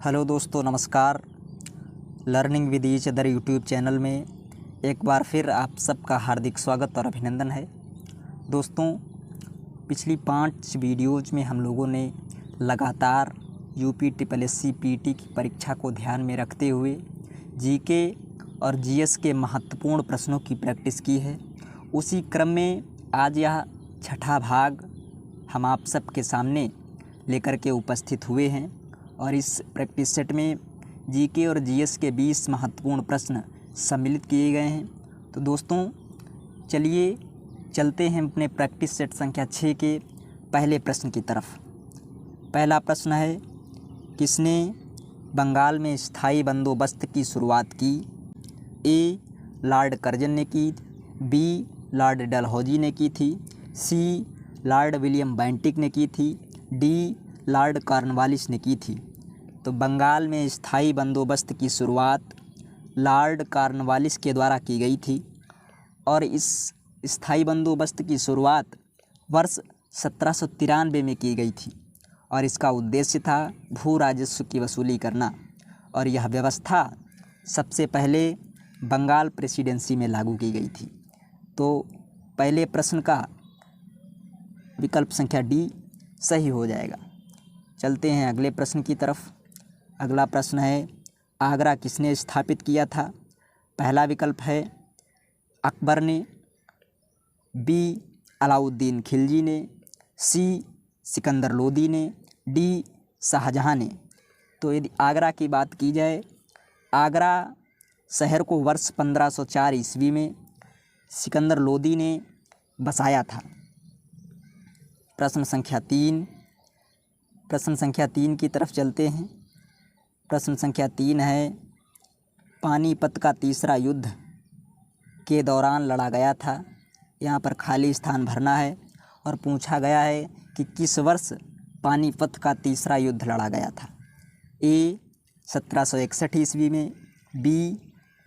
Hello दोस्तों, नमस्कार। Learning with each other YouTube channel में एक बार फिर आप सबका हार्दिक स्वागत और अभिनंदन है। दोस्तों, पिछली 5 वीडियोज़ में हम लोगों ने लगातार यूपी SSSC पीटी की परीक्षा को ध्यान में रखते हुए जीके और जीएस के महत्वपूर्ण प्रश्नों की प्रैक्टिस की है। उसी क्रम में आज यह छठा भाग हम आप सबके सामने लेकर के उपस्थित हुए हैं और इस प्रैक्टिस सेट में जीके और जीएस के 20 महत्वपूर्ण प्रश्न सम्मिलित किए गए हैं। तो दोस्तों, चलिए चलते हैं अपने प्रैक्टिस सेट संख्या 6 के पहले प्रश्न की तरफ। पहला प्रश्न है, किसने बंगाल में स्थायी बंदोबस्त की शुरुआत की? ए. लॉर्ड कर्जन ने की, बी. लॉर्ड डलहौजी ने की थी, सी. लॉर्ड विलियम बेंटिक ने की थी, डी. लॉर्ड कॉर्नवालिस ने की थी। तो बंगाल में स्थायी बंदोबस्त की शुरुआत लॉर्ड कॉर्नवालिस के द्वारा की गई थी और इस स्थायी बंदोबस्त की शुरुआत वर्ष 1793 में की गई थी और इसका उद्देश्य था भू राजस्व की वसूली करना और यह व्यवस्था सबसे पहले बंगाल प्रेसिडेंसी में लागू की गई थी। तो पहले प्रश्न का विकल्प संख्या डी सही हो जाएगा। चलते हैं अगले प्रश्न की तरफ। अगला प्रश्न है, आगरा किसने स्थापित किया था? पहला विकल्प है अकबर ने, बी. अलाउद्दीन खिलजी ने, सी. सिकंदर लोदी ने, डी. शाहजहां ने। तो यदि आगरा की बात की जाए, आगरा शहर को वर्ष 1504 ईस्वी में सिकंदर लोदी ने बसाया था। प्रश्न संख्या 3 की तरफ चलते हैं। प्रश्न संख्या 3 है, पानीपत का तीसरा युद्ध के दौरान लड़ा गया था। यहाँ पर खाली स्थान भरना है और पूछा गया है कि किस वर्ष पानीपत का तीसरा युद्ध लड़ा गया था। ए. 1761 ईस्वी में, बी.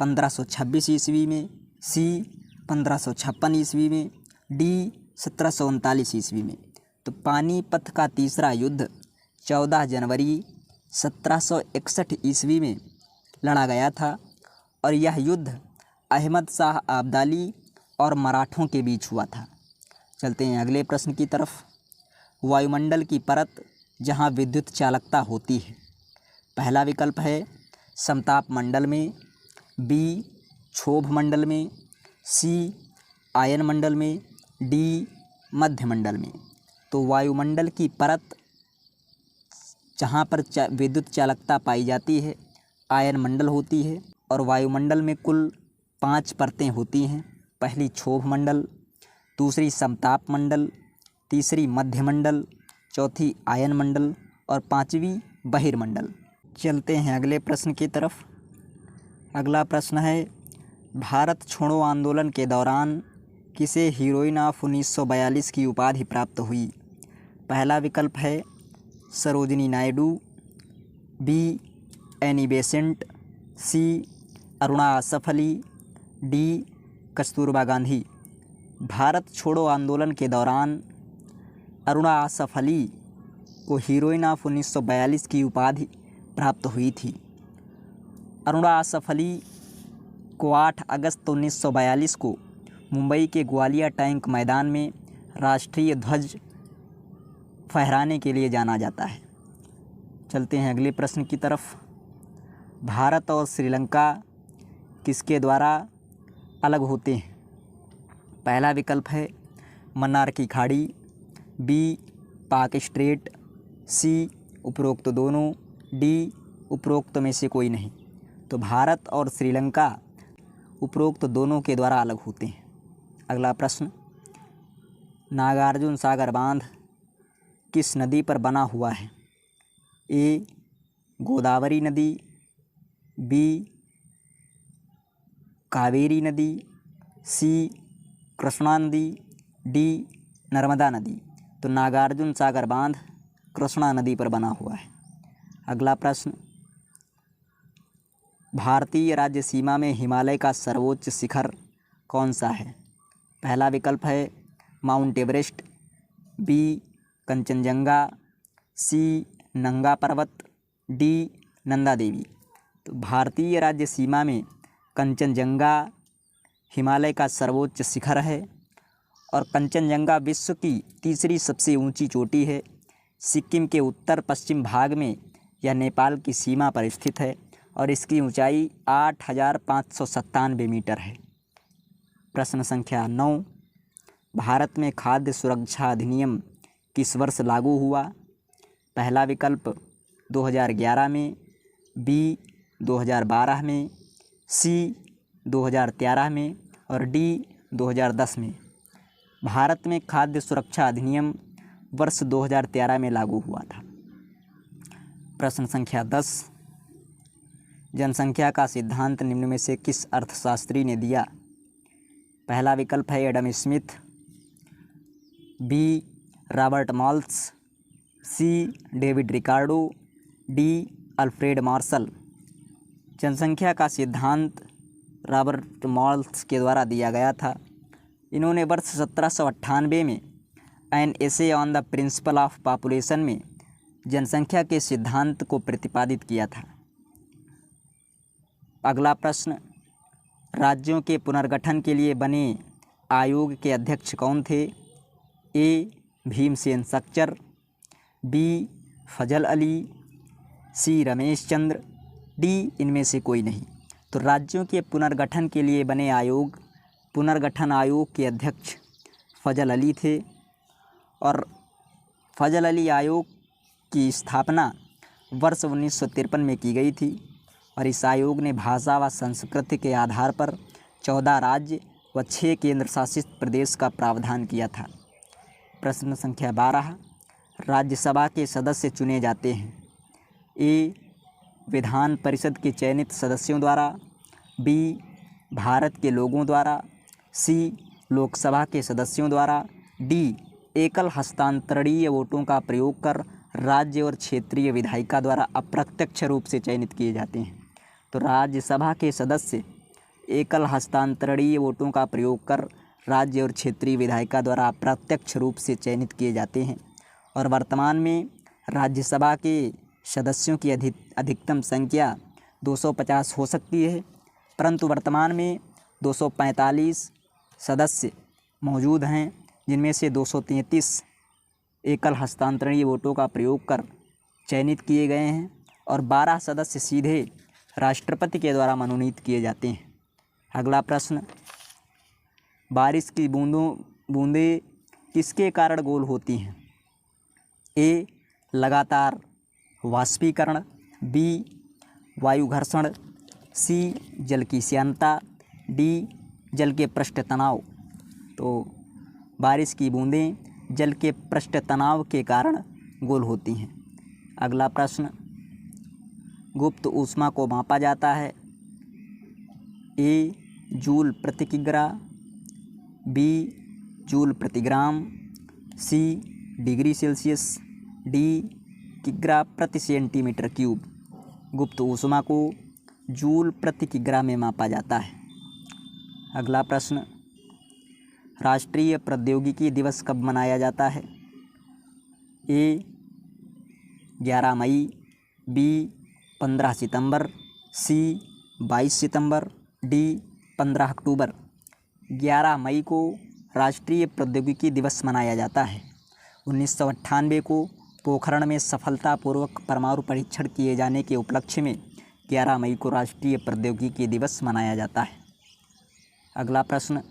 1526 ईस्वी में, सी. 1556 ईस्वी में, डी. 1739 ईस्वी में। तो पानीपत का तीसरा युद्ध 14 जनवरी 1761 ईस्वी में लड़ा गया था और यह युद्ध अहमद शाह अब्दाली और मराठों के बीच हुआ था। चलते हैं अगले प्रश्न की तरफ। वायुमंडल की परत जहां विद्युत चालकता होती है। पहला विकल्प है समताप मंडल में, बी. क्षोभ मंडल में, सी. आयन मंडल में, डी. मध्य मंडल में। तो वायुमंडल की परत जहाँ पर विद्युत चालकता पाई जाती है आयन मंडल होती है और वायुमंडल में कुल 5 परतें होती हैं। पहली क्षोभ मंडल, दूसरी समताप मंडल, तीसरी मध्य मंडल, चौथी आयन मंडल और 5वीं बहिर्मंडल। चलते हैं अगले प्रश्न की तरफ। अगला प्रश्न है, भारत छोड़ो आंदोलन के दौरान किसे हीरोइन ऑफ 1942 की उपाधि प्राप्त हुई? पहला विकल्प है Sarojini Naidu, B. Annie Besant, C. Aruna Asaf Ali, D. Kasturba Gandhi. Bharat छोड़ो आंदोलन के दौरान अरुणा आसफ अली को हीरोइन ऑफ 1942 की उपाधि प्राप्त हुई थी। अरुणा आसफ अली को 8 अगस्त 1942 को मुंबई के ग्वालियर टैंक मैदान में राष्ट्रीय ध्वज फहराने के लिए जाना जाता है। चलते हैं अगले प्रश्न की तरफ। भारत और श्रीलंका किसके द्वारा अलग होते हैं? पहला विकल्प है मन्नार की खाड़ी, बी. पाक स्ट्रेट, सी. उपरोक्त दोनों, डी. उपरोक्त में से कोई नहीं। तो भारत और श्रीलंका उपरोक्त दोनों के द्वारा अलग होते हैं। अगला प्रश्न, नागार्जुन सागर बांध किस नदी पर बना हुआ है? ए. गोदावरी नदी, बी. कावेरी नदी, सी. कृष्णा नदी, डी. नर्मदा नदी। तो नागार्जुन सागर बांध कृष्णा नदी पर बना हुआ है। अगला प्रश्न, भारतीय राज्य सीमा में हिमालय का सर्वोच्च शिखर कौन सा है? पहला विकल्प है माउंट एवरेस्ट, बी. कंचनजंगा, सी. नंगा पर्वत, डी. नंदा देवी। तो भारतीय राज्य सीमा में कंचनजंगा हिमालय का सर्वोच्च शिखर है और कंचनजंगा विश्व की तीसरी सबसे ऊंची चोटी है। सिक्किम के उत्तर पश्चिम भाग में यह नेपाल की सीमा पर स्थित है और इसकी ऊंचाई 8,597 मीटर है। प्रश्न संख्या 9, भारत में खाद्य सुरक्षा अधिनियम किस वर्ष लागू हुआ? पहला विकल्प 2011 में, बी 2012 में, सी 2013 में और डी 2010 में। भारत में खाद्य सुरक्षा अधिनियम वर्ष 2013 में लागू हुआ था। प्रश्न संख्या 10, जनसंख्या का सिद्धांत निम्न में से किस अर्थशास्त्री ने दिया? पहला विकल्प है Adam Smith, B Robert Malthus, C David Ricardo, D Alfred Marshall. जनसंख्या का सिद्धांत रॉबर्ट माल्थस के द्वारा दिया गया था। इन्होंने वर्ष 1798 में an essay on the principle of population में जनसंख्या के सिद्धांत को प्रतिपादित किया था। अगला प्रश्न, राज्यों के पुनर्गठन के लिए बने आयोग के अध्यक्ष कौन थे? ए भीमसेन सक्चर, बी फजल अली, सी रमेश चंद्र, डी इनमें से कोई नहीं। तो राज्यों के पुनर्गठन के लिए बने पुनर्गठन आयोग के अध्यक्ष फजल अली थे और फजल अली आयोग की स्थापना वर्ष 1953 में की गई थी और इस आयोग ने भाषा व संस्कृति के आधार पर 14 राज्य व 6 केंद्र शासित प्रदेश का प्रावधान किया था। प्रश्न संख्या 12, राज्यसभा के सदस्य चुने जाते हैं? ए विधान परिषद के चयनित सदस्यों द्वारा, बी भारत के लोगों द्वारा, सी लोकसभा के सदस्यों द्वारा, डी एकल हस्तांतरणीय वोटों का प्रयोग कर राज्य और क्षेत्रीय विधायिका द्वारा अप्रत्यक्ष रूप से चयनित किए जाते हैं। तो राज्यसभा के सदस्य एकल हस्तांतरणीय वोटों का प्रयोग कर राज्य और क्षेत्रीय विधायिका द्वारा अप्रत्यक्ष रूप से चयनित किए जाते हैं और वर्तमान में राज्यसभा के सदस्यों की अधिकतम संख्या 250 हो सकती है, परंतु वर्तमान में 245 सदस्य मौजूद हैं, जिनमें से 233 एकल हस्तांतरणीय वोटों का प्रयोग कर चयनित किए गए हैं और 12 सदस्य सीधे राष्ट्रपति के द्वारा मनोनीत किए जाते हैं। अगला प्रश्न, बारिश की बूंदें किसके कारण गोल होती हैं? ए लगातार वाष्पीकरण, बी वायु घर्षण, सी जल की श्यानता, डी जल के पृष्ठ तनाव। तो बारिश की बूंदें जल के पृष्ठ तनाव के कारण गोल होती हैं। अगला प्रश्न, गुप्त ऊष्मा को मापा जाता है? ए जूल प्रति किग्रा, बी जूल प्रति ग्राम, सी डिग्री सेल्सियस, डी किग्रा प्रति सेंटीमीटर क्यूब। गुप्त ऊष्मा को जूल प्रति किग्रा में मापा जाता है। अगला प्रश्न, राष्ट्रीय प्रौद्योगिकी दिवस कब मनाया जाता है? ए 11 मई, बी 15 सितंबर, सी 22 सितंबर, डी 15 अक्टूबर। 11 मई को राष्ट्रीय प्रौद्योगिकी दिवस मनाया जाता है। 1998 को पोखरण में सफलतापूर्वक परमाणु परीक्षण किए जाने के उपलक्ष्य में 11 मई को राष्ट्रीय प्रौद्योगिकी दिवस मनाया जाता है। अगला प्रश्न,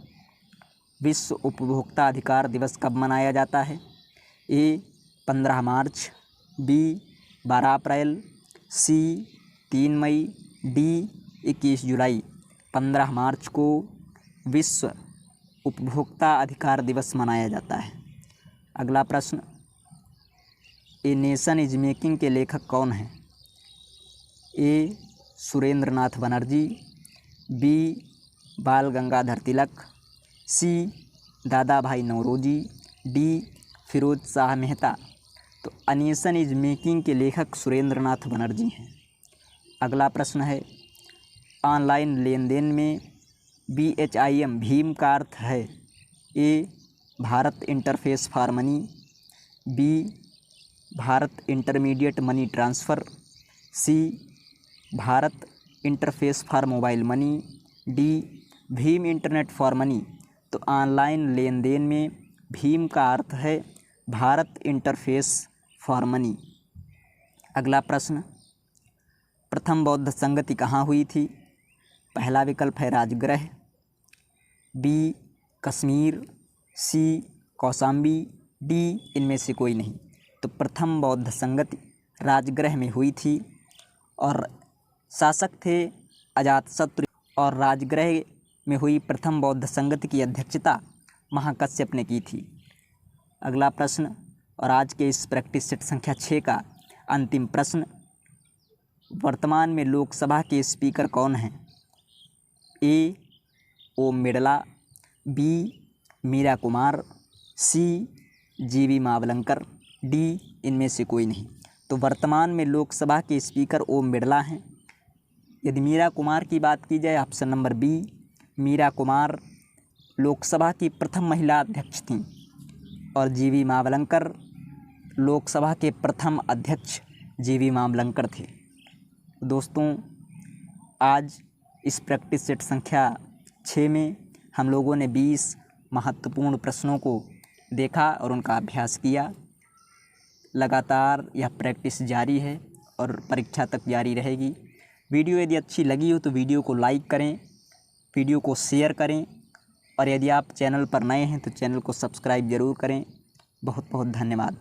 विश्व उपभोक्ता अधिकार दिवस कब मनाया जाता है? ए 15 मार्च, बी 12 अप्रैल, सी 3 मई, डी 21 जुलाई। 15 मार्च को विश्व उपभोक्ता अधिकार दिवस मनाया जाता है। अगला प्रश्न, ए नेशन इज मेकिंग के लेखक कौन हैं? ए सुरेंद्र नाथ बनर्जी, बी बाल गंगाधर तिलक, सी दादा भाई नौरोजी, डी फिरोज शाह मेहता। तो अ नेशन इज मेकिंग के लेखक सुरेंद्र नाथ बनर्जी हैं। अगला प्रश्न है, ऑनलाइन लेन देन में BHIM भीम का अर्थ है? A Bharat interface for money, B Bharat intermediate money transfer, C Bharat interface for mobile money, D भीम इंटरनेट फॉर मनी। तो ऑनलाइन लेन देन में भीम का अर्थ है भारत इंटरफेस फॉर मनी। अगला प्रश्न, प्रथम बौद्ध संगति कहाँ हुई थी? पहला विकल्प है राजगृह, बी कश्मीर, सी कौशाम्बी, डी इनमें से कोई नहीं। तो प्रथम बौद्ध संगति राजगृह में हुई थी और शासक थे अजातशत्रु, और राजगृह में हुई प्रथम बौद्ध संगति की अध्यक्षता महाकश्यप ने की थी। अगला प्रश्न और आज के इस प्रैक्टिस सेट संख्या 6 का अंतिम प्रश्न, वर्तमान में लोकसभा के स्पीकर कौन हैं? ए ओम बिरला, बी मीरा कुमार, सी जीवी मावलंकर, डी इनमें से कोई नहीं। तो वर्तमान में लोकसभा के स्पीकर ओम बिरला हैं। यदि मीरा कुमार की बात की जाए, option number B, Meera Kumar Lok Sabha की प्रथम महिला अध्यक्ष थीं और जीवी मावलंकर लोकसभा के प्रथम अध्यक्ष जीवी मावलंकर थे। दोस्तों, आज इस प्रैक्टिस सेट संख्या 6 में हम लोगों ने 20 महत्वपूर्ण प्रश्नों को देखा और उनका अभ्यास किया। लगातार यह प्रैक्टिस जारी है और परीक्षा तक जारी रहेगी। वीडियो यदि अच्छी लगी हो तो वीडियो को लाइक करें, वीडियो को शेयर करें, और यदि आप चैनल पर नए हैं तो चैनल को सब्सक्राइब ज़रूर करें। बहुत बहुत धन्यवाद।